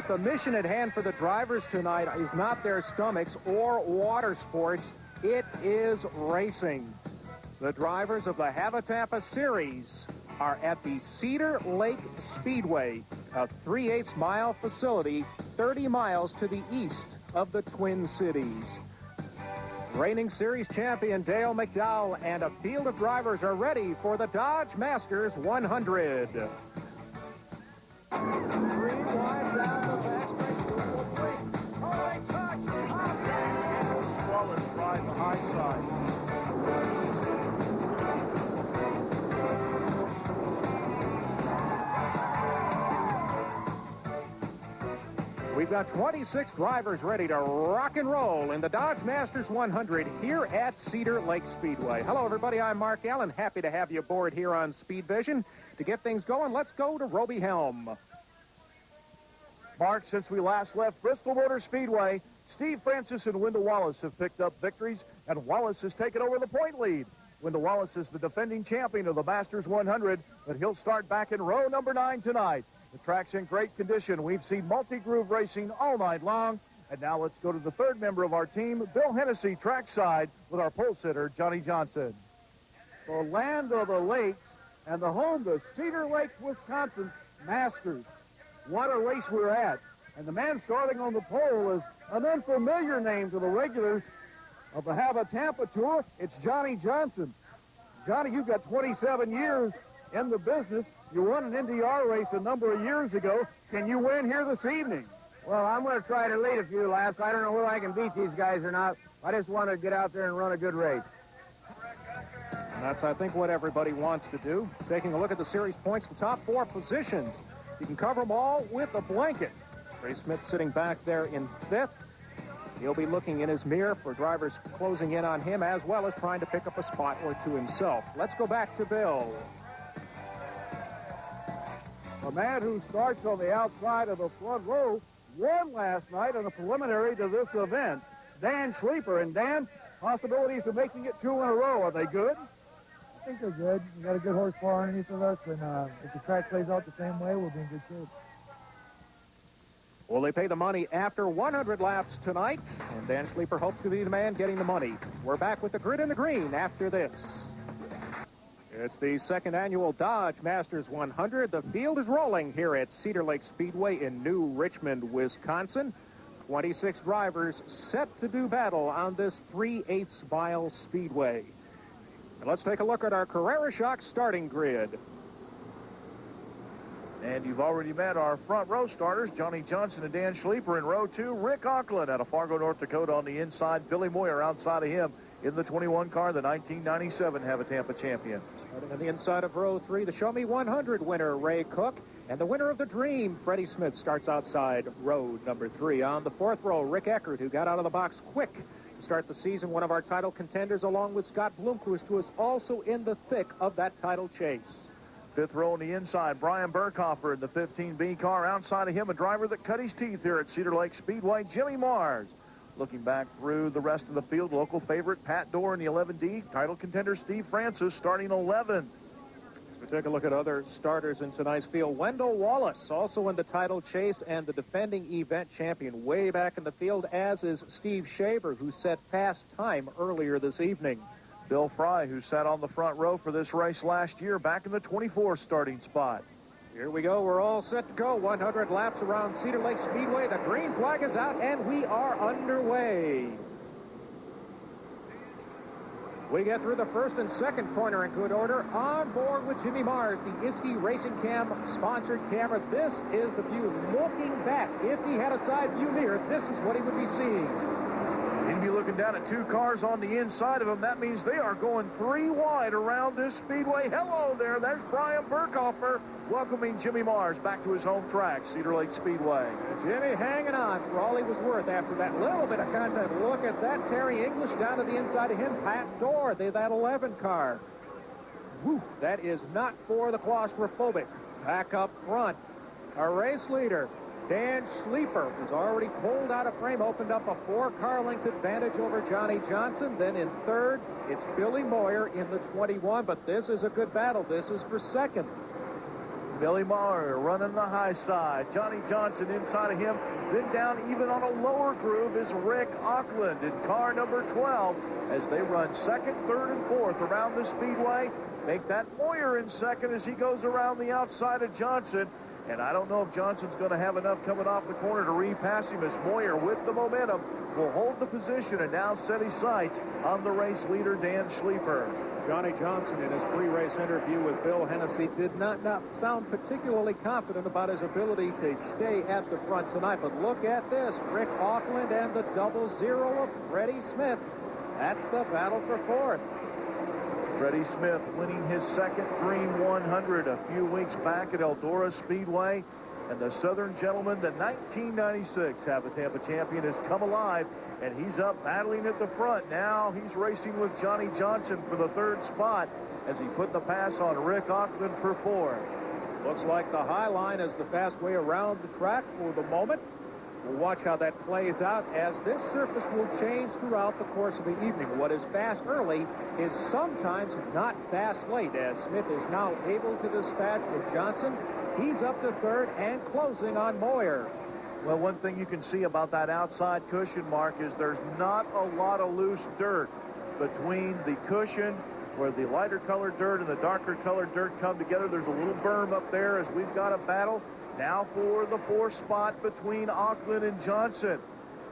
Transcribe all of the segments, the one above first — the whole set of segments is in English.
But the mission at hand for the drivers tonight is not their stomachs or water sports. It is racing. The drivers of the HAV-A-TAMPA Series are at the Cedar Lake Speedway, a 3/8 mile facility 30 miles to the east of the Twin Cities. Reigning series champion Dale McDowell and a field of drivers are ready for the Dodge Masters 100. 3 wide down the backstretch to the point. Oh, they touch! Wallace drives the high side. We've got 26 drivers ready to rock and roll in the Dodge Masters 100 here at Cedar Lake Speedway. Hello, everybody. I'm Mark Allen. Happy to have you aboard here on Speed Vision. To get things going, let's go to Roby Helm. Mark, since we last left Bristol Motor Speedway, Steve Francis and Wendell Wallace have picked up victories, and Wallace has taken over the point lead. Wendell Wallace is the defending champion of the Masters 100, but he'll start back in row number 9 tonight. The track's in great condition. We've seen multi-groove racing all night long. And now let's go to the third member of our team, Bill Hennessy, trackside, with our pole sitter, Johnny Johnson. The land of the lakes and the home to Cedar Lake, Wisconsin Masters. What a race we're at. And the man starting on the pole is an unfamiliar name to the regulars of the HAV-A-TAMPA Tour. It's Johnny Johnson. Johnny, you've got 27 years in the business. You won an NDR race a number of years ago. Can you win here this evening? Well, I'm going to try to lead a few laps. I don't know whether I can beat these guys or not. I just want to get out there and run a good race. And that's, I think, what everybody wants to do. Taking a look at the series points, the top 4 positions. You can cover them all with a blanket. Ray Smith sitting back there in 5th. He'll be looking in his mirror for drivers closing in on him, as well as trying to pick up a spot or two himself. Let's go back to Bill. A man who starts on the outside of the front row won last night in a preliminary to this event, Dan Schleeper. And Dan, possibilities of making it 2 in a row, are they good? I think they're good. We got a good horsepower underneath of us, and if the track plays out the same way, we'll be in good shape. Well, they pay the money after 100 laps tonight, and Dan Schleeper hopes to be the man getting the money. We're back with the grid and the green after this. It's the second annual Dodge Masters 100. The field is rolling here at Cedar Lake Speedway in New Richmond, Wisconsin. 26 drivers set to do battle on this 3/8 mile speedway. And let's take a look at our Carrera Shock starting grid. And you've already met our front row starters, Johnny Johnson and Dan Schleeper in row 2. Rick Auckland out of Fargo, North Dakota on the inside. Billy Moyer outside of him in the 21 car, the 1997 HAV-A-TAMPA champion. Starting on the inside of row 3, the Show Me 100 winner, Ray Cook. And the winner of the Dream, Freddie Smith, starts outside row number 3. On the 4th row, Rick Eckert, who got out of the box quick to start the season, one of our title contenders, along with Scott Bloomquist, who is also in the thick of that title chase. 5th row on the inside, Brian Burkhofer in the 15B car. Outside of him, a driver that cut his teeth here at Cedar Lake Speedway, Jimmy Mars. Looking back through the rest of the field, local favorite Pat Dorr in the 11D. Title contender Steve Francis starting 11th. We take a look at other starters in tonight's field. Wendell Wallace, also in the title chase, and the defending event champion way back in the field, as is Steve Shaver, who set fast time earlier this evening. Bill Fry, who sat on the front row for this race last year, back in the 24th starting spot. Here we go. We're all set to go. 100 laps around Cedar Lake Speedway. The green flag is out, and we are underway. We get through the first and second corner in good order. On board with Jimmy Mars, the Iski Racing Cam sponsored camera. This is the view. Looking back, if he had a side view mirror, this is what he would be seeing. He'd be looking down at 2 cars on the inside of him. That means they are going 3 wide around this speedway. Hello there. There's Brian Burkhofer welcoming Jimmy Mars back to his home track, Cedar Lake Speedway. Jimmy hanging on for all he was worth after that little bit of contact. Look at that. Terry English down to the inside of him. Pat Dorr, that 11 car. Whew, that is not for the claustrophobic. Back up front, a race leader, Dan Schleeper, was already pulled out of frame, opened up a 4-car length advantage over Johnny Johnson. Then in 3rd, it's Billy Moyer in the 21, but this is a good battle. This is for 2nd. Billy Maher running the high side. Johnny Johnson inside of him. Then down even on a lower groove is Rick Auckland in car number 12 as they run second, third, and fourth around the speedway. Make that Moyer in second as he goes around the outside of Johnson. And I don't know if Johnson's going to have enough coming off the corner to repass him as Moyer, with the momentum, will hold the position and now set his sights on the race leader, Dan Schleeper. Johnny Johnson, in his pre-race interview with Bill Hennessy, did not sound particularly confident about his ability to stay at the front tonight. But look at this. Rick Auckland and the 00 of Freddie Smith. That's the battle for fourth. Freddie Smith winning his second Dream 100 a few weeks back at Eldora Speedway. And the Southern Gentleman, the 1996 HAV-A-TAMPA champion, has come alive, and he's up battling at the front. Now he's racing with Johnny Johnson for the third spot as he put the pass on Rick Auckland for fourth. Looks like the high line is the fast way around the track for the moment. We'll watch how that plays out as this surface will change throughout the course of the evening. What is fast early is sometimes not fast late, as Smith is now able to dispatch with Johnson. He's up to third and closing on Moyer. Well, one thing you can see about that outside cushion, Mark, is there's not a lot of loose dirt between the cushion where the lighter colored dirt and the darker colored dirt come together. There's a little berm up there as we've got a battle now for the fourth spot between Auckland and Johnson.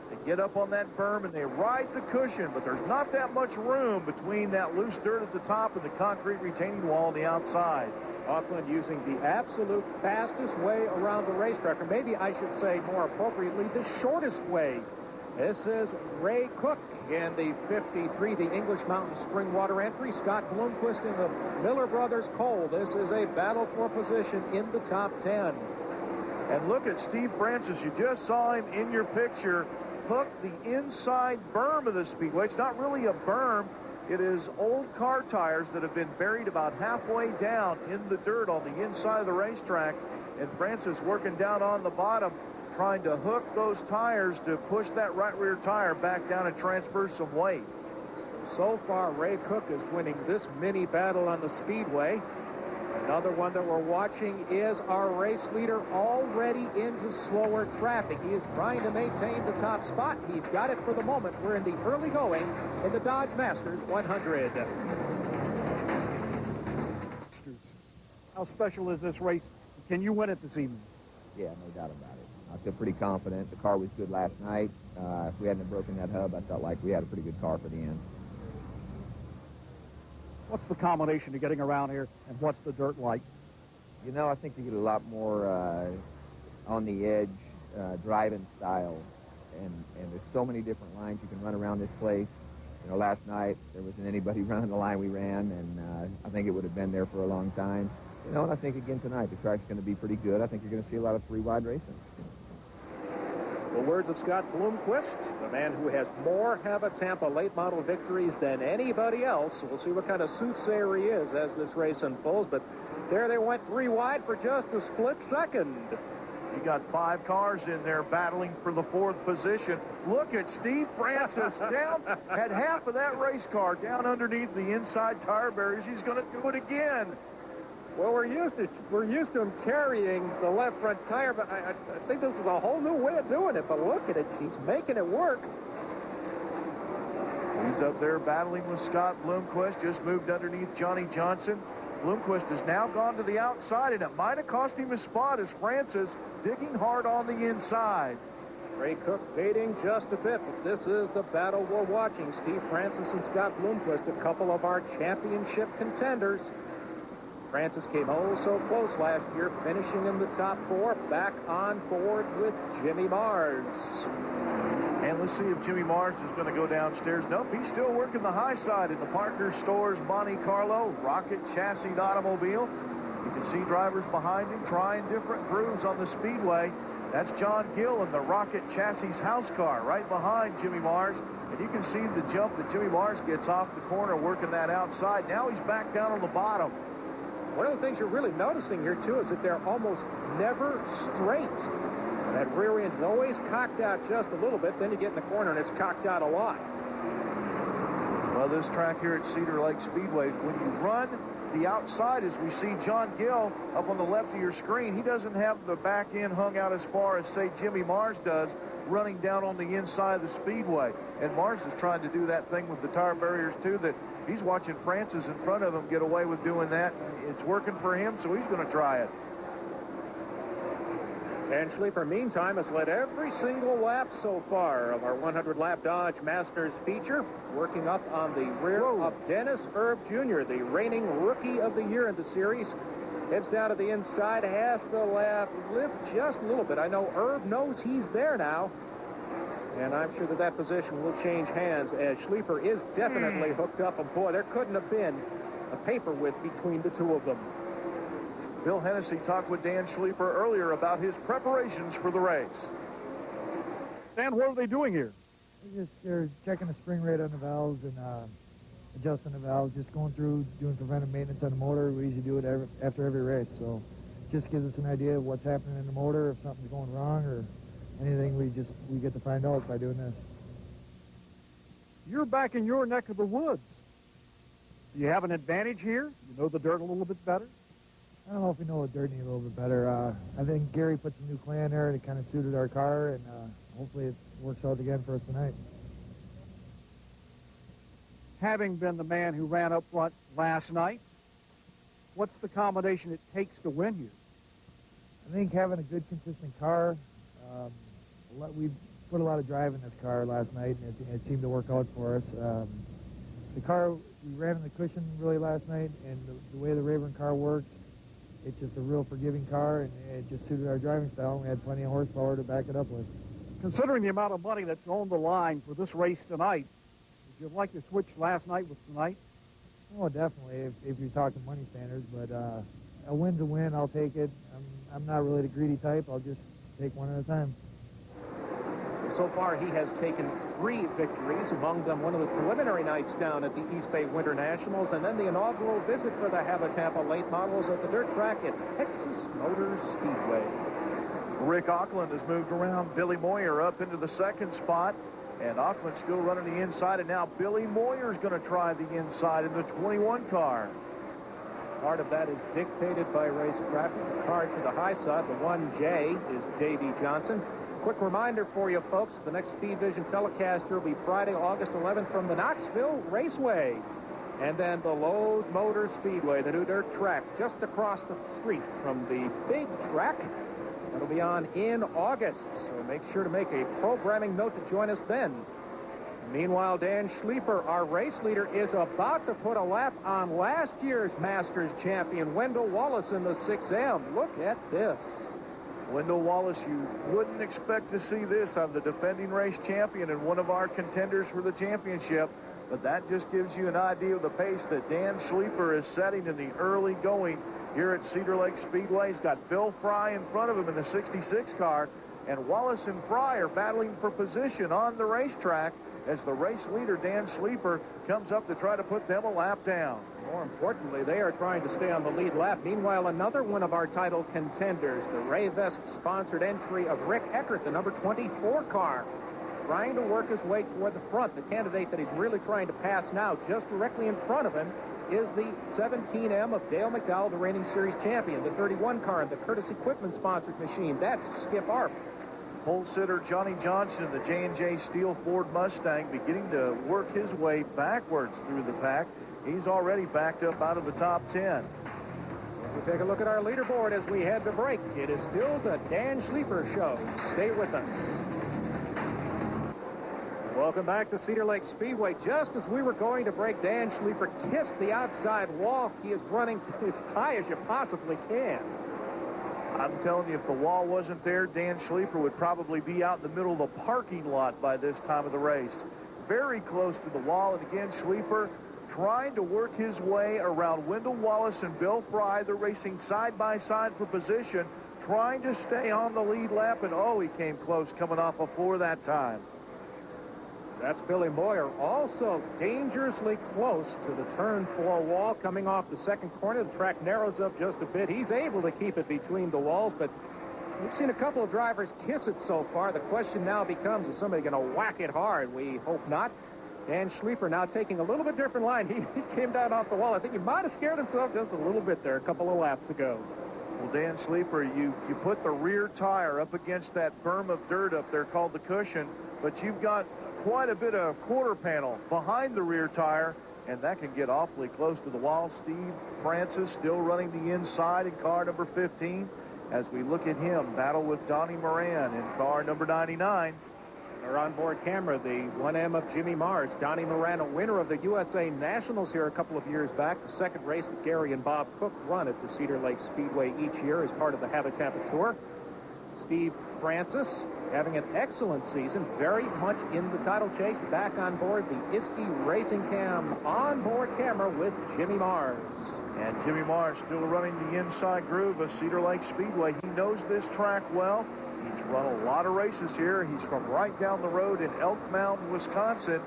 They get up on that berm and they ride the cushion, but there's not that much room between that loose dirt at the top and the concrete retaining wall on the outside. Auckland using the absolute fastest way around the racetrack, or maybe I should say more appropriately, the shortest way. This is Ray Cook in the 53, the English Mountain Springwater entry. Scott Bloomquist in the Miller Brothers Cole. This is a battle for position in the top 10. And look at Steve Francis. You just saw him in your picture hook the inside berm of the speedway. It's not really a berm. It is old car tires that have been buried about halfway down in the dirt on the inside of the racetrack. And Francis working down on the bottom, trying to hook those tires to push that right rear tire back down and transfer some weight. So far, Ray Cook is winning this mini battle on the speedway. Another one that we're watching is our race leader already into slower traffic. He is trying to maintain the top spot. He's got it for the moment. We're in the early going in the Dodge Masters 100. How special is this race? Can you win it this evening? Yeah, no doubt about it. I feel pretty confident. The car was good last night. If we hadn't broken that hub, I felt like we had a pretty good car for the end. What's the combination to getting around here, and what's the dirt like? You know, I think you get a lot more on the edge driving style, and there's so many different lines you can run around this place. You know, last night there wasn't anybody running the line we ran, and I think it would have been there for a long time. You know, and I think again tonight the track's going to be pretty good. I think you're going to see a lot of three-wide racing. The words of Scott Bloomquist, the man who has more HAV-A-TAMPA late model victories than anybody else. We'll see what kind of soothsayer he is as this race unfolds. But there they went three wide for just a split second. You got 5 cars in there battling for the fourth position. Look at Steve Francis down, had half of that race car down underneath the inside tire barriers. He's going to do it again. Well, we're used to him carrying the left front tire, but I think this is a whole new way of doing it. But look at it. He's making it work. He's up there battling with Scott Bloomquist, just moved underneath Johnny Johnson. Bloomquist has now gone to the outside, and it might have cost him a spot as Francis digging hard on the inside. Ray Cook fading just a bit, but this is the battle we're watching. Steve Francis and Scott Bloomquist, a couple of our championship contenders. Francis came oh so close last year, finishing in the top 4, back on board with Jimmy Mars. And let's see if Jimmy Mars is going to go downstairs. Nope, he's still working the high side in the Parker Stores Monte Carlo Rocket Chassis automobile. You can see drivers behind him trying different grooves on the speedway. That's John Gill in the Rocket Chassis house car right behind Jimmy Mars. And you can see the jump that Jimmy Mars gets off the corner working that outside. Now he's back down on the bottom. One of the things you're really noticing here, too, is that they're almost never straight. That rear end's always cocked out just a little bit. Then you get in the corner, and it's cocked out a lot. Well, this track here at Cedar Lake Speedway, when you run the outside as we see John Gill up on the left of your screen. He doesn't have the back end hung out as far as, say, Jimmy Mars does, running down on the inside of the speedway. And Mars is trying to do that thing with the tire barriers, too, that he's watching Francis in front of him get away with doing that. It's working for him, so he's going to try it. And Schleeper, meantime, has led every single lap so far of our 100-lap Dodge Masters feature, working up on the rear of Dennis Erb Jr., the reigning Rookie of the Year in the series. Heads down to the inside, has the lap lift just a little bit. I know Erb knows he's there now, and I'm sure that position will change hands as Schleeper is definitely hooked up. And boy, there couldn't have been a paper width between the two of them. Bill Hennessy talked with Dan Schleeper earlier about his preparations for the race. Dan, what are they doing here? They're checking the spring rate on the valves and adjusting the valves, just going through doing preventive maintenance on the motor. We usually do it after every race, so just gives us an idea of what's happening in the motor, if something's going wrong or anything. We get to find out by doing this. You're back in your neck of the woods. Do you have an advantage here? You know the dirt a little bit better? I don't know if we know the dirt a little bit better. I think Gary put some new clay in there and it kind of suited our car, and hopefully it works out again for us tonight. Having been the man who ran up front last night, what's the combination it takes to win here? I think having a good, consistent car. We put a lot of drive in this car last night, and it seemed to work out for us. The car, we ran in the cushion really last night, and the way the Rayburn car works, it's just a real forgiving car, and it just suited our driving style, and we had plenty of horsepower to back it up with. Considering the amount of money that's on the line for this race tonight, would you like to switch last night with tonight? Oh, definitely, if you're talking money standards, but a win's a win. I'll take it. I'm not really the greedy type. I'll just take one at a time. So far, he has taken 3 victories, among them one of the preliminary nights down at the East Bay Winter Nationals, and then the inaugural visit for the HAV-A-TAMPA late models at the dirt track at Texas Motor Speedway. Rick Auckland has moved around Billy Moyer up into the second spot, and Auckland still running the inside, and now Billy Moyer's going to try the inside in the 21 car. Part of that is dictated by race traffic. The car to the high side, the 1J, is J.D. Johnson. Quick reminder for you folks, the next Speed Vision telecast will be Friday, August 11th from the Knoxville Raceway. And then the Lowe's Motor Speedway, the new dirt track, just across the street from the big track. That'll be on in August, so make sure to make a programming note to join us then. Meanwhile, Dan Schleeper, our race leader, is about to put a lap on last year's Masters champion, Wendell Wallace, in the 6M. Look at this. Wendell Wallace, you wouldn't expect to see this on the defending race champion and one of our contenders for the championship, but that just gives you an idea of the pace that Dan Schleeper is setting in the early going here at Cedar Lake Speedway. He's got Bill Fry in front of him in the 66 car, and Wallace and Fry are battling for position on the racetrack as the race leader, Dan Schleeper, comes up to try to put them a lap down. More importantly, they are trying to stay on the lead lap. Meanwhile, another one of our title contenders, the Ray Vest-sponsored entry of Rick Eckert, the number 24 car, trying to work his way toward the front. The candidate that he's really trying to pass now, just directly in front of him, is the 17M of Dale McDowell, the reigning series champion. The 31 car in the Curtis Equipment-sponsored machine, that's Skip Arp. Pole sitter Johnny Johnson in the J&J Steel Ford Mustang beginning to work his way backwards through the pack. He's already backed up out of the top 10. We take a look at our leaderboard as we head to break. It is still the Dan Schleeper Show. Stay with us. Welcome back to Cedar Lake Speedway. Just as we were going to break, Dan Schleeper kissed the outside wall. He is running as high as you possibly can. I'm telling you, if the wall wasn't there, Dan Schleeper would probably be out in the middle of the parking lot by this time of the race. Very close to the wall, and again, Schleeper trying to work his way around Wendell Wallace and Bill Fry. They're racing side by side for position, trying to stay on the lead lap, and oh, he came close coming off a 4 that time. That's Billy Moyer, also dangerously close to the turn 4 wall coming off the second corner. The track narrows up just a bit. He's able to keep it between the walls, but we've seen a couple of drivers kiss it so far. The question now becomes, is somebody going to whack it hard? We hope not. Dan Schleeper now taking a little bit different line. He came down off the wall. I think he might have scared himself just a little bit there a couple of laps ago. Well, Dan Schleeper, you put the rear tire up against that berm of dirt up there called the cushion, but you've got quite a bit of quarter panel behind the rear tire, and that can get awfully close to the wall. Steve Francis still running the inside in car number 15 as we look at him battle with Donnie Moran in car number 99. Our onboard camera, the 1M of Jimmy Mars. Donnie Moran, a winner of the USA Nationals here a couple of years back. The second race that Gary and Bob Cook run at the Cedar Lake Speedway each year as part of the HAV-A-TAMPA Tour. Steve Francis having an excellent season, very much in the title chase. Back on board the Iski Racing Cam onboard camera with Jimmy Mars. And Jimmy Mars still running the inside groove of Cedar Lake Speedway. He knows this track well. He's run a lot of races here. He's from right down the road in Elk Mountain, Wisconsin.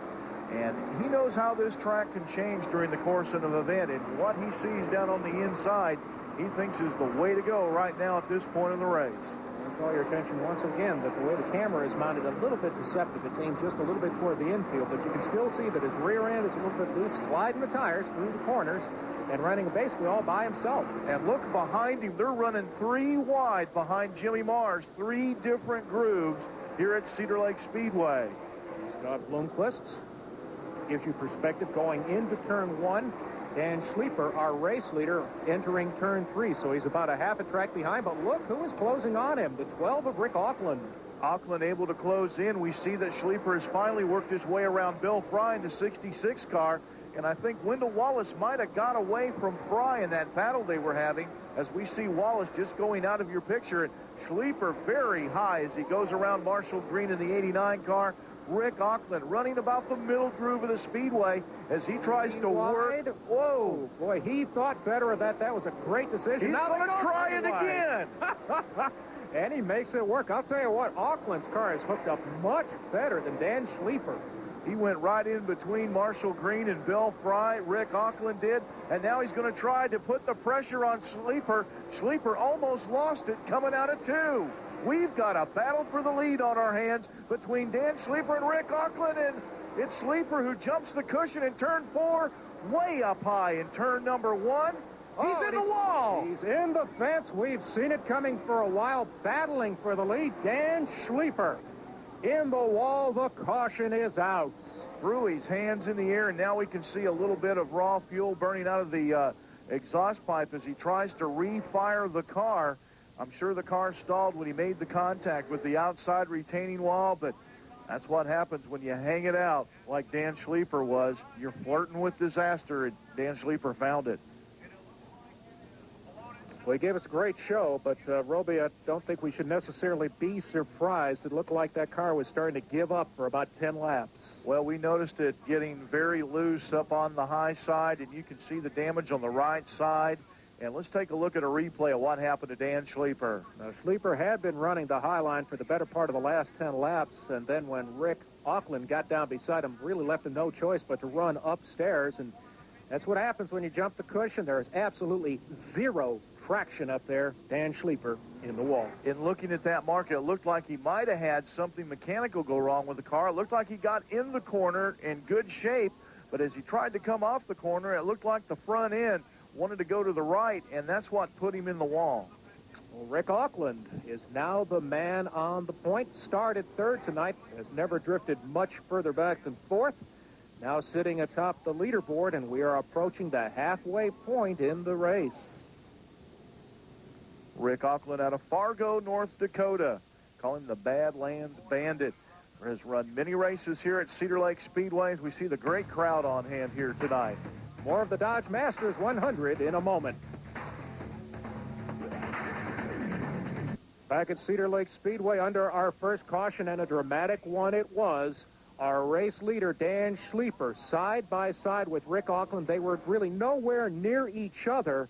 And he knows how this track can change during the course of an event. And what he sees down on the inside, he thinks is the way to go right now at this point in the race. I'll call your attention once again that the way the camera is mounted, a little bit deceptive. It's aimed just a little bit toward the infield, but you can still see that his rear end is a little bit loose, sliding the tires through the corners and running basically all by himself. And look behind him. They're running 3 wide behind Jimmy Mars. 3 different grooves here at Cedar Lake Speedway. Scott Bloomquist gives you perspective going into turn 1. Dan Schleeper, our race leader, entering turn 3. So he's about a half a track behind. But look who is closing on him, the 12 of Rick Auckland. Auckland able to close in. We see that Schleeper has finally worked his way around Bill Fry in the 66 car. And I think Wendell Wallace might have got away from Fry in that battle they were having, as we see Wallace just going out of your picture. And Schleeper very high as he goes around Marshall Green in the 89 car. Rick Auckland running about the middle groove of the speedway as he tries to work. Whoa. Boy, he thought better of that. That was a great decision. He's going to try it again. And he makes it work. I'll tell you what, Auckland's car is hooked up much better than Dan Schleeper. He went right in between Marshall Green and Bill Fry. Rick Auckland did. And now he's going to try to put the pressure on Schleeper. Schleeper almost lost it coming out of 2. We've got a battle for the lead on our hands between Dan Schleeper and Rick Auckland. And it's Schleeper who jumps the cushion in turn 4, way up high in turn number 1. He's in the wall. He's in the fence. We've seen it coming for a while, battling for the lead. Dan Schleeper in the wall. The caution is out. Threw his hands in the air, and now we can see a little bit of raw fuel burning out of the exhaust pipe as he tries to refire the car. I'm sure the car stalled when he made the contact with the outside retaining wall, but that's what happens when you hang it out like Dan Schleeper was. You're flirting with disaster, and Dan Schleeper found it. Well, he gave us a great show, but, Roby, I don't think we should necessarily be surprised. It looked like that car was starting to give up for about 10 laps. Well, we noticed it getting very loose up on the high side, and you can see the damage on the right side. And let's take a look at a replay of what happened to Dan Schleeper. Now, Schleeper had been running the high line for the better part of the last 10 laps, and then when Rick Auckland got down beside him, really left him no choice but to run upstairs. And that's what happens when you jump the cushion. There is absolutely zero traction up there. Dan Schleeper in the wall. In looking at that marker, it looked like he might have had something mechanical go wrong with the car. It looked like he got in the corner in good shape, but as he tried to come off the corner, it looked like the front end wanted to go to the right, and that's what put him in the wall. Well, Rick Auckland is now the man on the point. Started third tonight, has never drifted much further back than fourth. Now sitting atop the leaderboard, and we are approaching the halfway point in the race. Rick Auckland out of Fargo, North Dakota, calling the Badlands Bandit. Has run many races here at Cedar Lake Speedway as we see the great crowd on hand here tonight. More of the Dodge Masters 100 in a moment. Back at Cedar Lake Speedway under our first caution, and a dramatic one it was. Our race leader, Dan Schleeper, side by side with Rick Auckland. They were really nowhere near each other,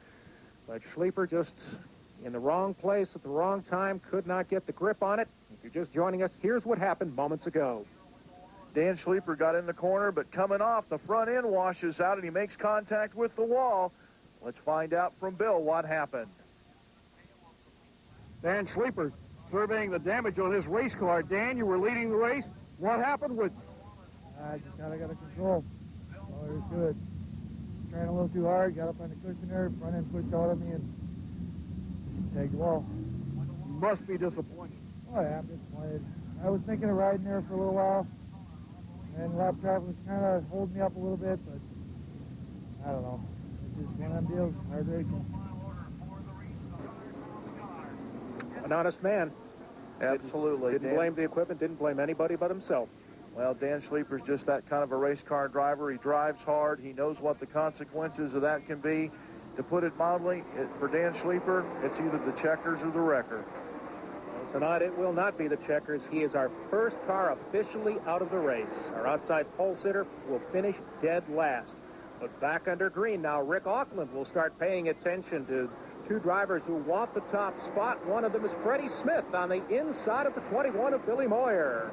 but Schleeper just in the wrong place at the wrong time, could not get the grip on it. If you're just joining us, here's what happened moments ago. Dan Schleeper got in the corner, but coming off, the front end washes out, and he makes contact with the wall. Let's find out from Bill what happened. Dan Schleeper surveying the damage on his race car. Dan, you were leading the race. What happened with... I just kind of got to control. That's all there is to it. Trying a little too hard, got up on the cushion there, front end pushed out of me, and just tagged the wall. You must be disappointed. Oh yeah, I'm disappointed. I was thinking of riding there for a little while, and lap traffic was kind of holding me up a little bit, but I don't know. It's just one of them deals, hard racing. An honest man. Absolutely. Didn't blame the equipment, didn't blame anybody but himself. Well, Dan Schleeper's just that kind of a race car driver. He drives hard. He knows what the consequences of that can be. To put it mildly, for Dan Schleeper, it's either the checkers or the wrecker. Tonight it will not be the checkers. He is our first car officially out of the race. Our outside pole sitter will finish dead last. But back under green now, Rick Auckland will start paying attention to two drivers who want the top spot. One of them is Freddie Smith on the inside of the 21 of Billy Moyer.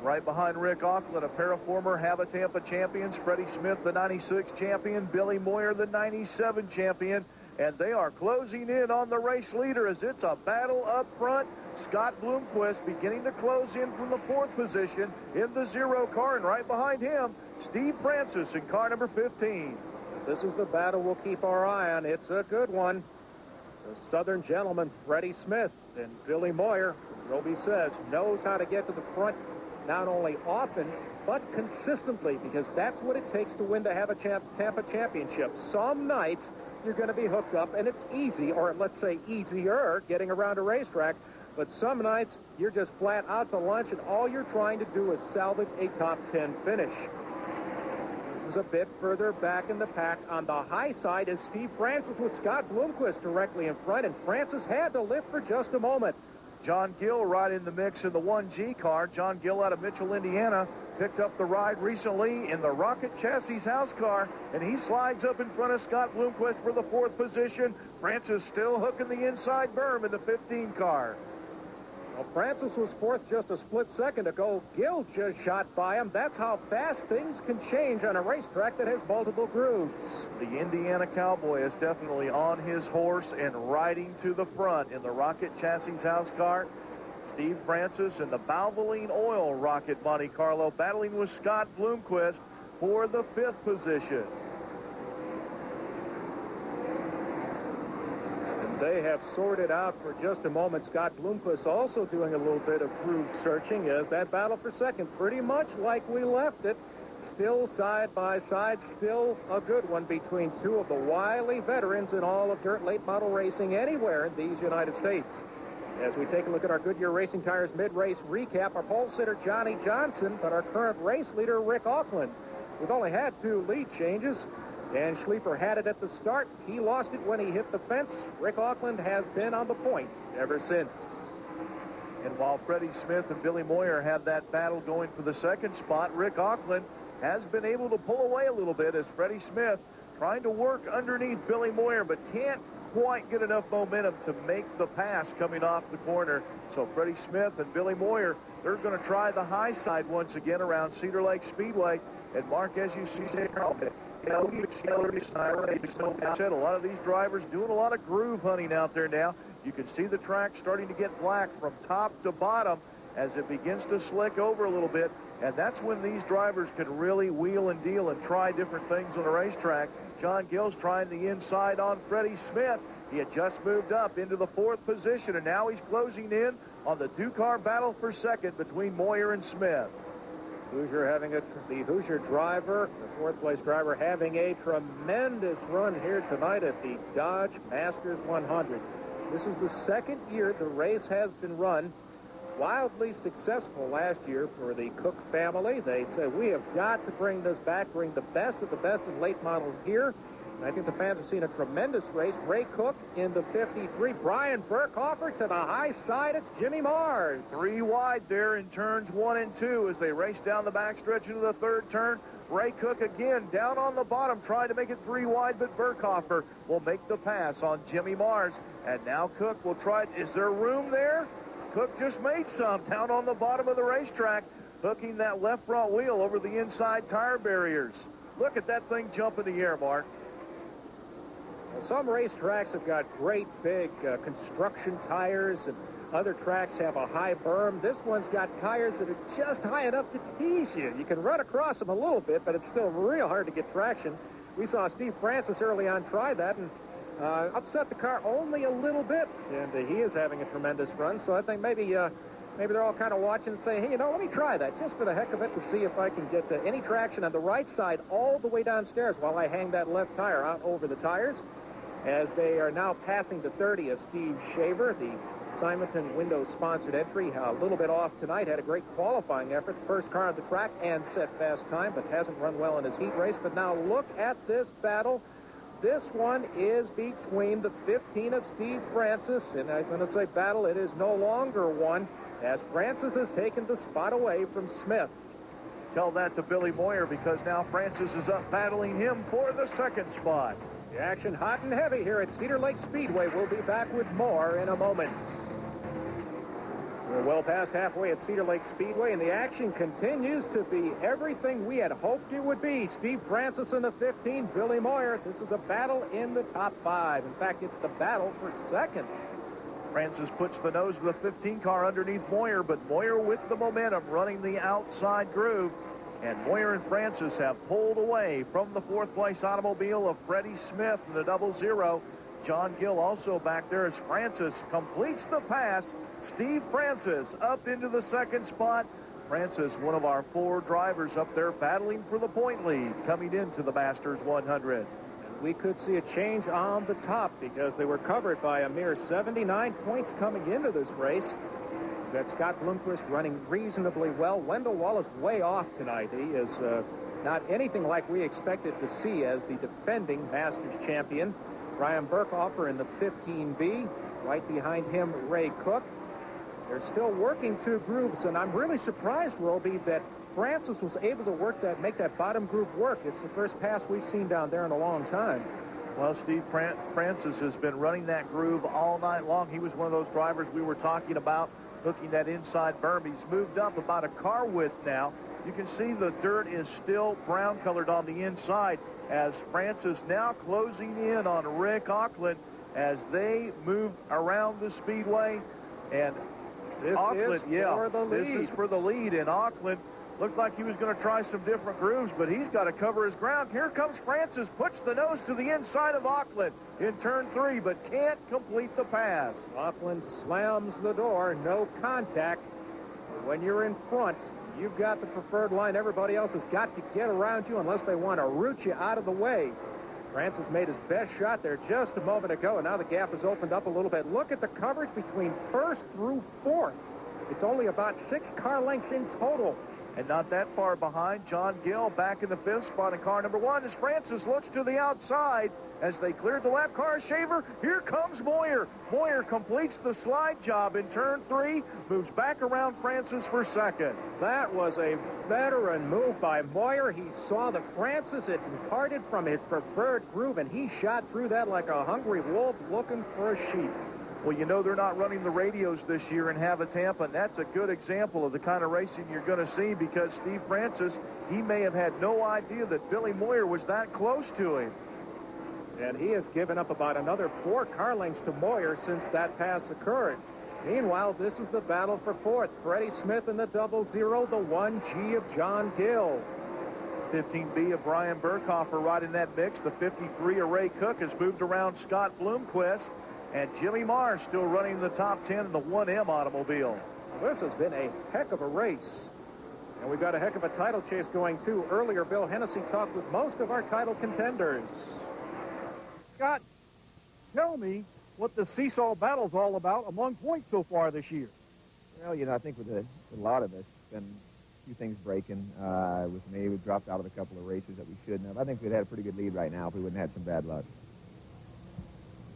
Right behind Rick Auckland, a pair of former HAV-A-TAMPA champions, Freddie Smith, the 96 champion, Billy Moyer, the 97 champion. And they are closing in on the race leader as it's a battle up front. Scott Bloomquist beginning to close in from the 4th position in the 0 car. And right behind him, Steve Francis in car number 15. This is the battle we'll keep our eye on. It's a good one. The Southern gentleman, Freddie Smith, and Billy Moyer, Roby says, knows how to get to the front not only often, but consistently, because that's what it takes to win the HAV-A-TAMPA championship. Some nights you're going to be hooked up, and it's easy, or let's say easier, getting around a racetrack. But some nights you're just flat out to lunch, and all you're trying to do is salvage a top 10 finish. This is a bit further back in the pack. On the high side is Steve Francis with Scott Bloomquist directly in front, and Francis had to lift for just a moment. John Gill right in the mix in the 1G car. John Gill out of Mitchell, Indiana, picked up the ride recently in the Rocket Chassis house car, and he slides up in front of Scott Bloomquist for the 4th position. Francis still hooking the inside berm in the 15 car. Well, Francis was 4th just a split second ago. Gill just shot by him. That's how fast things can change on a racetrack that has multiple grooves. The Indiana Cowboy is definitely on his horse and riding to the front in the Rocket Chassis house car. Steve Francis in the Valvoline Oil Rocket Monte Carlo battling with Scott Bloomquist for the 5th position. They have sorted out for just a moment. Scott Bloomquist also doing a little bit of groove searching as that battle for second, pretty much like we left it. Still side by side, still a good one between two of the wily veterans in all of dirt late model racing anywhere in these United States. As we take a look at our Goodyear Racing Tires mid-race recap, our pole sitter Johnny Johnson, but our current race leader Rick Auckland. We've only had 2 lead changes. Dan Schleeper had it at the start. He lost it when he hit the fence. Rick Auckland has been on the point ever since. And while Freddie Smith and Billy Moyer have that battle going for the 2nd spot, Rick Auckland has been able to pull away a little bit as Freddie Smith trying to work underneath Billy Moyer, but can't quite get enough momentum to make the pass coming off the corner. So Freddie Smith and Billy Moyer, they're going to try the high side once again around Cedar Lake Speedway. And Mark, as you see, a lot of these drivers doing a lot of groove hunting out there now. You can see the track starting to get black from top to bottom as it begins to slick over a little bit. And that's when these drivers can really wheel and deal and try different things on the racetrack. John Gill's trying the inside on Freddie Smith. He had just moved up into the 4th position, and now he's closing in on the 2-car battle for second between Moyer and Smith. The Hoosier driver, the 4th place driver, having a tremendous run here tonight at the Dodge Masters 100. This is the 2nd year the race has been run. Wildly successful last year for the Cook family. They said, we have got to bring this back, bring the best of late models here. And I think the fans have seen a tremendous race. Ray Cook in the 53. Brian Burkhofer to the high side. It's Jimmy Mars. 3 wide there in turns 1 and 2 as they race down the backstretch into the 3rd turn. Ray Cook again down on the bottom trying to make it 3 wide, but Burkhofer will make the pass on Jimmy Mars. And now Cook will try. Is there room there? Cook just made some down on the bottom of the racetrack, hooking that left front wheel over the inside tire barriers. Look at that thing jump in the air, Mark. Well, some racetracks have got great big construction tires, and Other tracks have a high berm. This one's got tires that are just high enough to tease you. You can run across them a little bit, but it's still real hard to get traction. We saw Steve Francis early on try that and upset the car only a little bit, and he is having a tremendous run. So I think maybe they're all kind of watching and saying, hey, let me try that just for the heck of it to see if I can get any traction on the right side all the way downstairs while I hang that left tire out over the tires. As they are now passing the 30 of Steve Shaver, the Simonton window-sponsored entry, a little bit off tonight, had a great qualifying effort, first car on the track and set fast time, but hasn't run well in his heat race. But now look at this battle. This one is between the 15 of Steve Francis, and I'm going to say battle, it is no longer one, as Francis has taken the spot away from Smith. Tell that to Billy Moyer, because now Francis is up battling him for the second spot. The action hot and heavy here at Cedar Lake Speedway. We'll be back with more in a moment. We're well past halfway at Cedar Lake Speedway, and the action continues to be everything we had hoped it would be. Steve Francis in the 15, Billy Moyer. This is a battle in the top 5. In fact, it's the battle for second. Francis puts the nose of the 15 car underneath Moyer, but Moyer with the momentum running the outside groove. And Moyer and Francis have pulled away from the fourth-place automobile of Freddie Smith in the 00. John Gill also back there as Francis completes the pass. Steve Francis up into the second spot. Francis, one of our 4 drivers up there battling for the point lead coming into the Masters 100. And we could see a change on the top because they were covered by a mere 79 points coming into this race. That Scott Bloomquist running reasonably well. Wendell Wallace way off tonight. He is not anything like we expected to see as the defending Masters champion. Brian Burkhofer in the 15B. Right behind him, Ray Cook. They're still working 2 grooves, and I'm really surprised, Roby, that Francis was able to make that bottom groove work. It's the first pass we've seen down there in a long time. Well, Steve Francis has been running that groove all night long. He was one of those drivers we were talking about, hooking that inside berm. He's moved up about a car width now. You can see the dirt is still brown colored on the inside as Francis now closing in on Rick Auckland as they move around the speedway. And this Auckland, this is for the lead. And Auckland looked like he was going to try some different grooves, but he's got to cover his ground. Here comes Francis, puts the nose to the inside of Auckland in turn 3, but can't complete the pass. Auckland slams the door, no contact. When you're in front, you've got the preferred line. Everybody else has got to get around you unless they want to root you out of the way. Francis made his best shot there just a moment ago, and now the gap has opened up a little bit. Look at the coverage between first through fourth. It's only about 6 car lengths in total. And not that far behind, John Gill back in the 5th spot in car number 1 as Francis looks to the outside as they cleared the lap car. Shaver, here comes Moyer. Moyer completes the slide job in turn 3, moves back around Francis for second. That was a veteran move by Moyer. He saw that Francis had departed from his preferred groove, and he shot through that like a hungry wolf looking for a sheep. Well, you know they're not running the radios this year in HAV-A-TAMPA, and that's a good example of the kind of racing you're going to see because Steve Francis, he may have had no idea that Billy Moyer was that close to him. And he has given up about another 4 car lengths to Moyer since that pass occurred. Meanwhile, this is the battle for 4th. Freddie Smith in the 00, the 1G of John Gill. 15B of Brian Burkhofer right in that mix. The 53 of Ray Cook has moved around Scott Bloomquist. And Jimmy Marr still running the top 10 in the 1M automobile. This has been a heck of a race. And we've got a heck of a title chase going, too. Earlier, Bill Hennessy talked with most of our title contenders. Scott, tell me what the seesaw battle's all about among points so far this year. Well, I think with a lot of us, it's been a few things breaking. With me, we dropped out of a couple of races that we shouldn't have. I think we'd had a pretty good lead right now if we wouldn't have had some bad luck.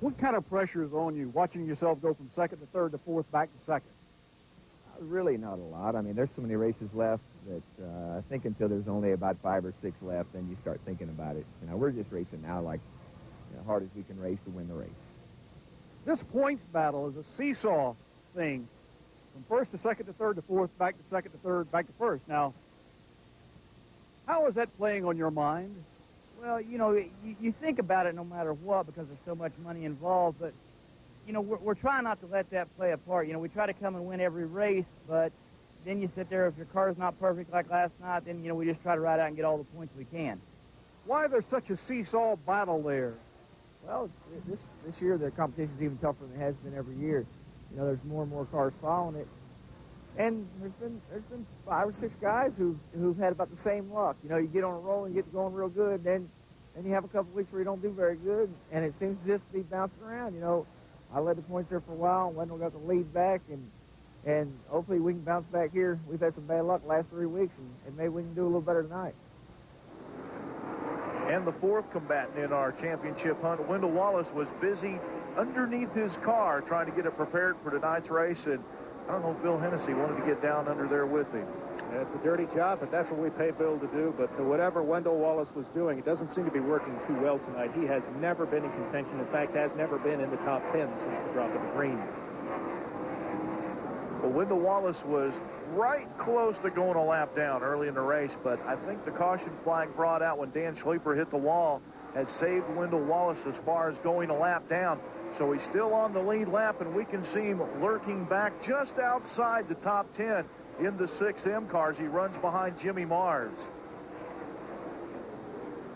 What kind of pressure is on you watching yourself go from second to third to fourth back to second? Really not a lot. I mean, there's so many races left that I think until there's only about 5 or 6 left, then you start thinking about it. We're just racing now like hard as we can race to win the race. This points battle is a seesaw thing. From first to second to third to fourth, back to second to third, back to first. Now, how is that playing on your mind? Well, you think about it no matter what because there's so much money involved, but you know, we're trying not to let that play a part. You know, we try to come and win every race, but then you sit there, if your car's not perfect like last night, then, you know, we just try to ride out and get all the points we can. Why there's such a seesaw battle there? Well, this year the competition's even tougher than it has been every year. You know, there's more and more cars following it. And there's been 5 or 6 guys who've had about the same luck. You know, you get on a roll and you get going real good, then you have a couple weeks where you don't do very good, and it seems to just be bouncing around. You know, I led the points there for a while, and Wendell got the lead back, and hopefully we can bounce back here. We've had some bad luck the last 3 weeks, and maybe we can do a little better tonight. And the fourth combatant in our championship hunt, Wendell Wallace, was busy underneath his car trying to get it prepared for tonight's race, and I don't know if Bill Hennessy wanted to get down under there with him. Yeah, it's a dirty job, but that's what we pay Bill to do. But whatever Wendell Wallace was doing, it doesn't seem to be working too well tonight. He has never been in contention. In fact, has never been in the top 10 since the drop of the green. Well, Wendell Wallace was right close to going a lap down early in the race, but I think the caution flag brought out when Dan Schleeper hit the wall has saved Wendell Wallace as far as going a lap down. So he's still on the lead lap, and we can see him lurking back just outside the top 10 in the 6M cars. He runs behind Jimmy Mars.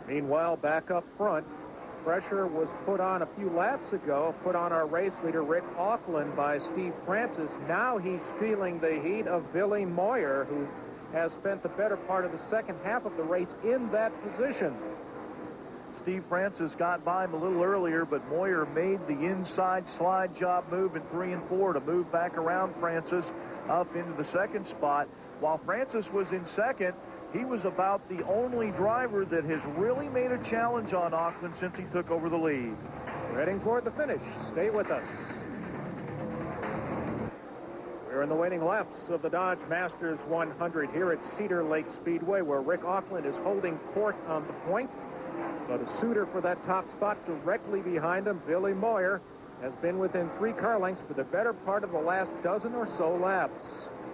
Meanwhile, back up front, pressure was put on a few laps ago, put on our race leader, Rick Auckland, by Steve Francis. Now he's feeling the heat of Billy Moyer, who has spent the better part of the second half of the race in that position. Steve Francis got by him a little earlier, but Moyer made the inside slide job move in 3 and 4 to move back around Francis up into the second spot. While Francis was in second, he was about the only driver that has really made a challenge on Auckland since he took over the lead. We're heading toward the finish. Stay with us. We're in the waning laps of the Dodge Masters 100 here at Cedar Lake Speedway, where Rick Auckland is holding court on the point. But a suitor for that top spot directly behind him, Billy Moyer, has been within 3 car lengths for the better part of the last dozen or so laps.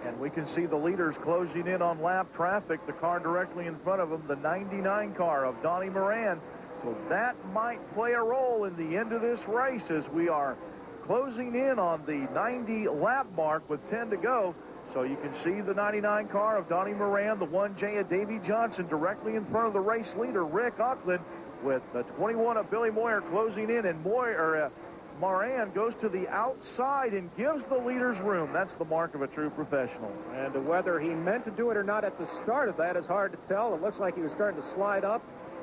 And we can see the leaders closing in on lap traffic. The car directly in front of them, the 99 car of Donnie Moran. So that might play a role in the end of this race as we are closing in on the 90 lap mark with 10 to go. So you can see the 99 car of Donnie Moran, the 1J of Davey Johnson directly in front of the race leader, Rick Auckland, with the 21 of Billy Moyer closing in, and Moran goes to the outside and gives the leaders room. That's the mark of a true professional. And whether he meant to do it or not at the start of that is hard to tell. It looks like he was starting to slide up.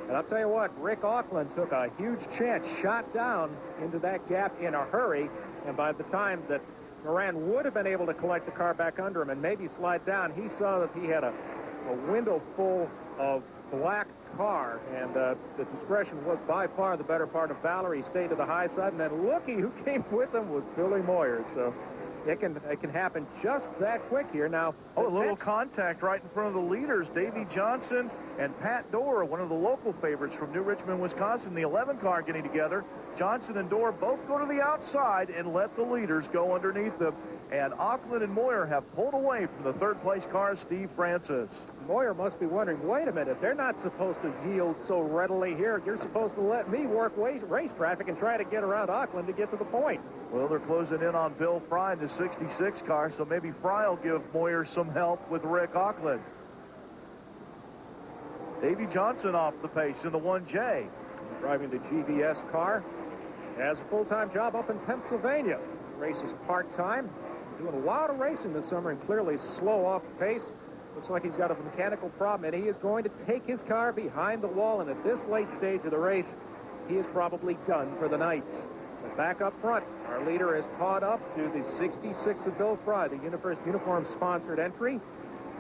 And I'll tell you what, Rick Auckland took a huge chance, shot down into that gap in a hurry. And by the time that Moran would have been able to collect the car back under him and maybe slide down, he saw that he had a window full of black car, and the discretion was by far the better part of Valerie. He stayed to the high side, and then looky who came with him was Billy Moyer. So it can happen just that quick here. Now, a little contact right in front of the leaders. Davey Johnson and Pat Dorr, one of the local favorites from New Richmond, Wisconsin, the 11 car getting together. Johnson and Dorr both go to the outside and let the leaders go underneath them. And Auckland and Moyer have pulled away from the third-place car, Steve Francis. Moyer must be wondering, wait a minute, they're not supposed to yield so readily here. You're supposed to let me work race traffic and try to get around Auckland to get to the point. Well, they're closing in on Bill Fry in the 66 car, so maybe Fry will give Moyer some help with Rick Auckland. Davey Johnson off the pace in the 1J. Driving the GVS car. Has a full-time job up in Pennsylvania. Races part-time. Doing a lot of racing this summer and clearly slow off the pace. Looks like he's got a mechanical problem, and he is going to take his car behind the wall. And at this late stage of the race, he is probably done for the night. But back up front, our leader is caught up to the 66 of Bill Fry, the uniform-sponsored entry.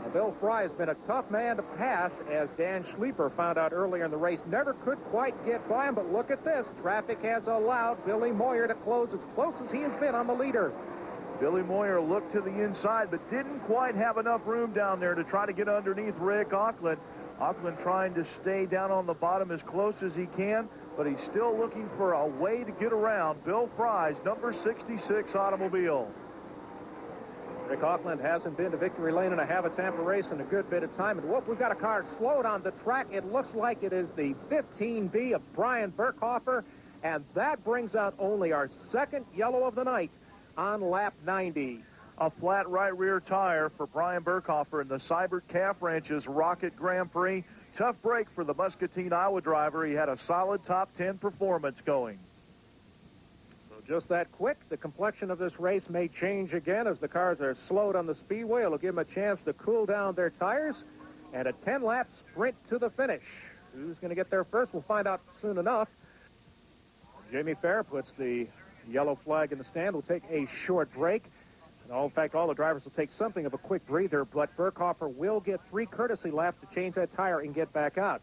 Now, Bill Fry has been a tough man to pass, as Dan Schleeper found out earlier in the race. Never could quite get by him, but look at this. Traffic has allowed Billy Moyer to close as close as he has been on the leader. Billy Moyer looked to the inside, but didn't quite have enough room down there to try to get underneath Rick Auckland. Auckland trying to stay down on the bottom as close as he can, but he's still looking for a way to get around Bill Fry's number 66 automobile. Rick Auckland hasn't been to victory lane in a HAV-A-TAMPA race in a good bit of time. And whoop, we've got a car slowed on the track. It looks like it is the 15B of Brian Burkhofer. And that brings out only our second yellow of the night on lap 90. A flat right rear tire for Brian Burkhofer in the Seibert Calf Ranch's Rocket Grand Prix. Tough break for the Muscatine, Iowa driver. He had a solid top 10 performance going. So just that quick, the complexion of this race may change again as the cars are slowed on the speedway. It'll give them a chance to cool down their tires and a 10-lap sprint to the finish. Who's going to get there first? We'll find out soon enough. Jamie Fair puts the yellow flag in the stand. We'll take a short break. And in fact, all the drivers will take something of a quick breather, but Burkhofer will get 3 courtesy laps to change that tire and get back out.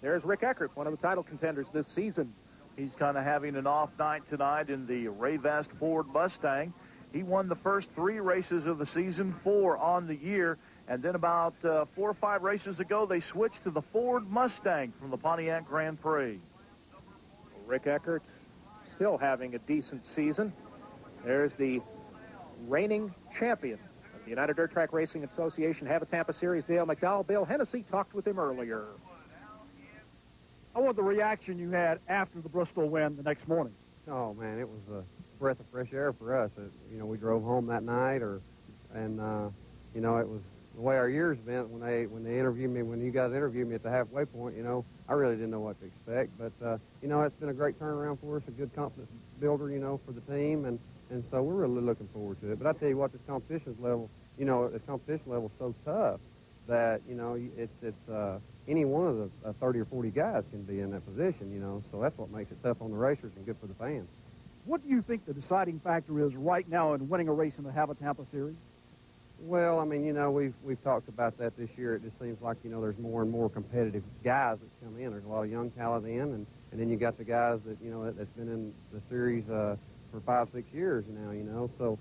There's Rick Eckert, one of the title contenders this season. He's kind of having an off night tonight in the Rayvest Ford Mustang. He won the first 3 races of the season, 4 on the year, and then about 4 or 5 races ago, they switched to the Ford Mustang from the Pontiac Grand Prix. Rick Eckert still having a decent season. There's the reigning champion of the United Dirt Track Racing Association HAV-A-TAMPA Series, Dale McDowell. Bill Hennessy talked with him earlier. I want the reaction you had after the Bristol win the next morning. Oh, man, it was a breath of fresh air for us. You know, we drove home that night, and you know, it was the way our years been when they interviewed me, when you guys interviewed me at the halfway point. You know, I really didn't know what to expect, but you know, it's been a great turnaround for us, a good confidence builder, you know, for the team, and so we're really looking forward to it. But I tell you what, this competition level, you know, the competition level is so tough that, you know, it's any one of the 30 or 40 guys can be in that position, you know, so that's what makes it tough on the racers and good for the fans. What do you think the deciding factor is right now in winning a race in the HAV-A-TAMPA Series? Well, I mean, you know, we've talked about that this year. It just seems like, you know, there's more and more competitive guys that come in. There's a lot of young talent in, and then you got the guys that, you know, that's been in the series for 5-6 years now, you know. So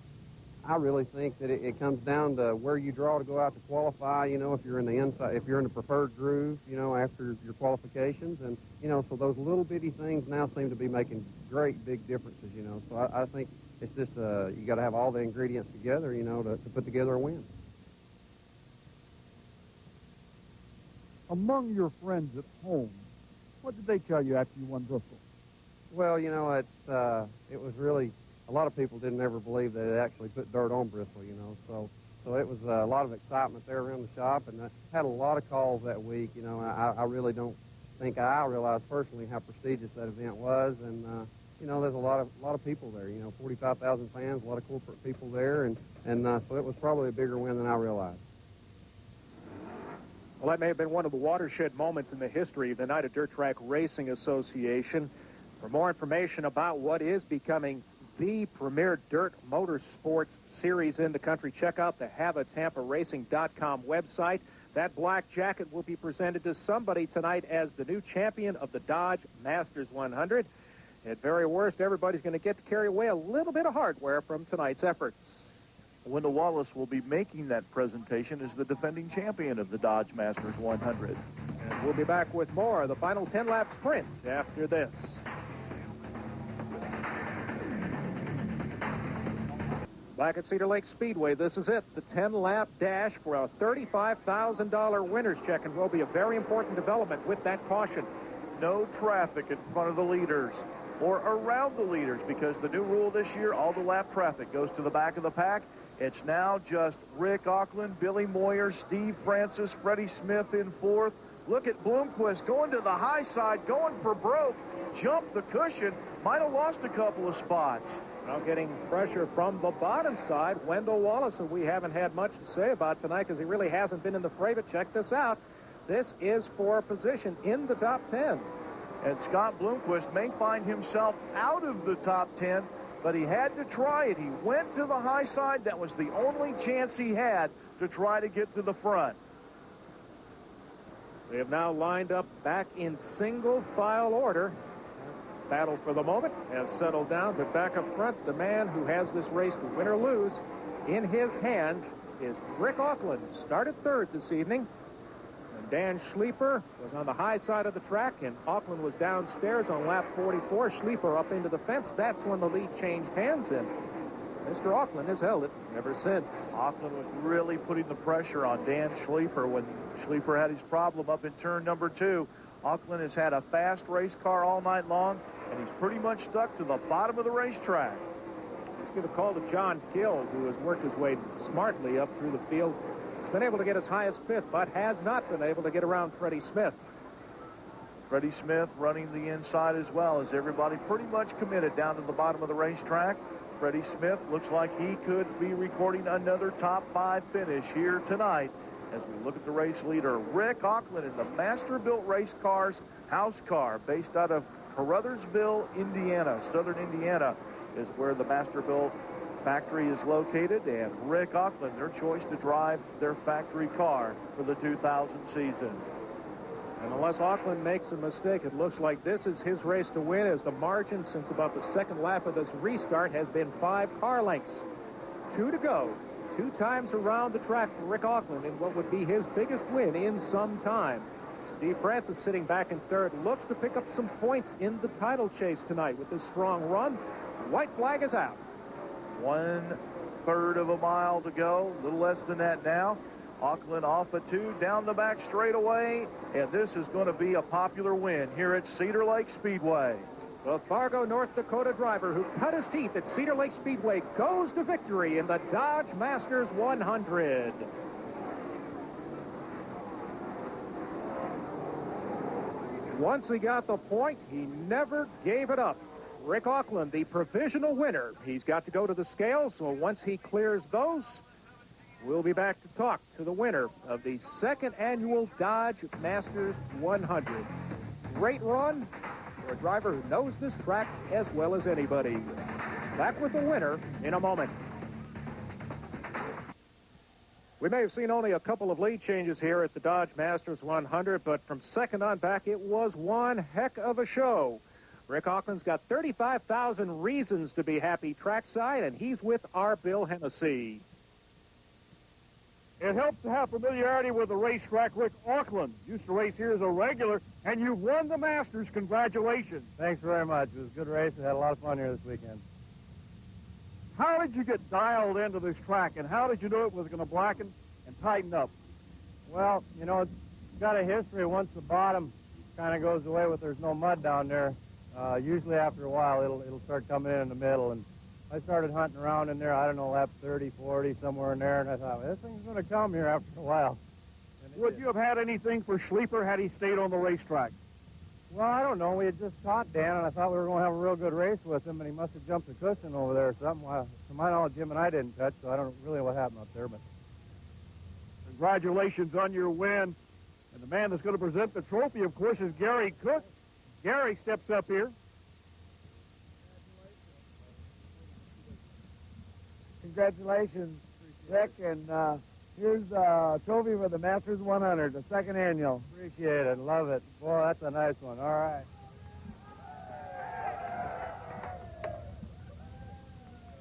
I really think that it comes down to where you draw to go out to qualify, you know, if you're in the inside, if you're in the preferred groove, you know, after your qualifications. And, you know, so those little bitty things now seem to be making great big differences, you know. So I think it's just you got to have all the ingredients together, you know, to put together a win. Among your friends at home, what did they tell you after you won Bristol? Well, you know, it was really, a lot of people didn't ever believe that it actually put dirt on Bristol, you know. So it was a lot of excitement there around the shop, and I had a lot of calls that week. You know, I really don't think I realized personally how prestigious that event was, and you know, there's a lot of people there. You know, 45,000 fans, a lot of corporate people there, and so it was probably a bigger win than I realized. Well, that may have been one of the watershed moments in the history of the United Dirt Track Racing Association. For more information about what is becoming the premier dirt motorsports series in the country, check out the HAV-A-TAMPA-Racing.com website. That black jacket will be presented to somebody tonight as the new champion of the Dodge Masters 100. At very worst, everybody's going to get to carry away a little bit of hardware from tonight's efforts. Wendell Wallace will be making that presentation as the defending champion of the Dodge Masters 100. And we'll be back with more of the final 10-lap sprint after this. Back at Cedar Lake Speedway, this is it, the 10-lap dash for a $35,000 winner's check, and will be a very important development with that caution. No traffic in front of the leaders or around the leaders, because the new rule this year, all the lap traffic goes to the back of the pack. It's now just Rick Auckland, Billy Moyer, Steve Francis, Freddie Smith in fourth. Look at Bloomquist going to the high side, going for broke, jumped the cushion, might have lost a couple of spots. Now getting pressure from the bottom side, Wendell Wallace, who we haven't had much to say about tonight because he really hasn't been in the fray, but check this out. This is for a position in the top 10. And Scott Bloomquist may find himself out of the top 10, but he had to try it. He went to the high side. That was the only chance he had to try to get to the front. They have now lined up back in single file order. Battle for the moment has settled down, but back up front, the man who has this race to win or lose in his hands is Rick Auckland. Started third this evening. And Dan Schleeper was on the high side of the track, and Auckland was downstairs on lap 44. Schleeper up into the fence. That's when the lead changed hands, and Mr. Auckland has held it ever since. Auckland was really putting the pressure on Dan Schleeper when Schleeper had his problem up in turn number 2. Auckland has had a fast race car all night long. and he's pretty much stuck to the bottom of the racetrack. Let's give a call to John Gill, who has worked his way smartly up through the field. He's been able to get as high as 5th, but has not been able to get around Freddie Smith. Freddie Smith running the inside as well, as everybody pretty much committed down to the bottom of the racetrack. Freddie Smith looks like he could be recording another top 5 finish here tonight as we look at the race leader, Rick Auckland, in the Masterbuilt Race Cars house car based out of Caruthersville, Indiana. Southern Indiana is where the Masterbuilt factory is located, and Rick Auckland, their choice to drive their factory car for the 2000 season. And unless Auckland makes a mistake, it looks like this is his race to win, as the margin since about the second lap of this restart has been 5 car lengths. 2 to go. 2 times around the track for Rick Auckland in what would be his biggest win in some time. Steve Francis, sitting back in 3rd, looks to pick up some points in the title chase tonight with this strong run. White flag is out. 1/3 of a mile to go, a little less than that now. Auckland off at 2, down the back straightaway, and this is going to be a popular win here at Cedar Lake Speedway. The Fargo, North Dakota driver who cut his teeth at Cedar Lake Speedway goes to victory in the Dodge Masters 100. Once he got the point, he never gave it up. Rick Auckland, the provisional winner. He's got to go to the scales, so once he clears those, we'll be back to talk to the winner of the 2nd annual Dodge Masters 100. Great run for a driver who knows this track as well as anybody. Back with the winner in a moment. We may have seen only a couple of lead changes here at the Dodge Masters 100, but from 2nd on back, it was one heck of a show. Rick Auckland's got 35,000 reasons to be happy trackside, and he's with our Bill Hennessy. It helps to have familiarity with the racetrack. Rick Auckland used to race here as a regular, and you've won the Masters. Congratulations. Thanks very much. It was a good race. We had a lot of fun here this weekend. How did you get dialed into this track, and how did you know it was going to blacken and tighten up? Well, you know, it's got a history. Once the bottom kind of goes away with there's no mud down there, usually after a while it'll start coming in the middle. And I started hunting around in there, I don't know, lap 30, 40, somewhere in there, and I thought, well, this thing's going to come here after a while. Would you have had anything for Schleeper had he stayed on the racetrack? Well, I don't know. We had just caught Dan, and I thought we were going to have a real good race with him, and he must have jumped the cushion over there or something. Well, to my knowledge, Jim and I didn't touch, so I don't really know what happened up there. But congratulations on your win. And the man that's going to present the trophy, of course, is Gary Cook. Gary steps up here. Congratulations, Rick, and here's a trophy for the Masters 100, the 2nd annual. Appreciate it. Love it. Boy, that's a nice one. All right.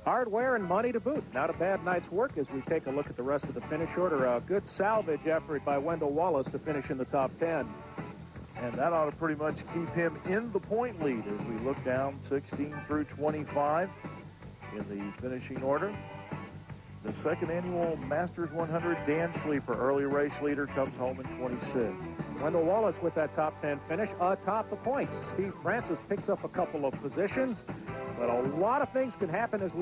Hardware and money to boot. Not a bad night's work as we take a look at the rest of the finish order. A good salvage effort by Wendell Wallace to finish in the top 10. And that ought to pretty much keep him in the point lead as we look down 16 through 25 in the finishing order. The 2nd annual Masters 100, Dan Schleeper, early race leader, comes home in 26th. Wendell Wallace with that top 10 finish atop the points. Steve Francis picks up a couple of positions, but a lot of things can happen as we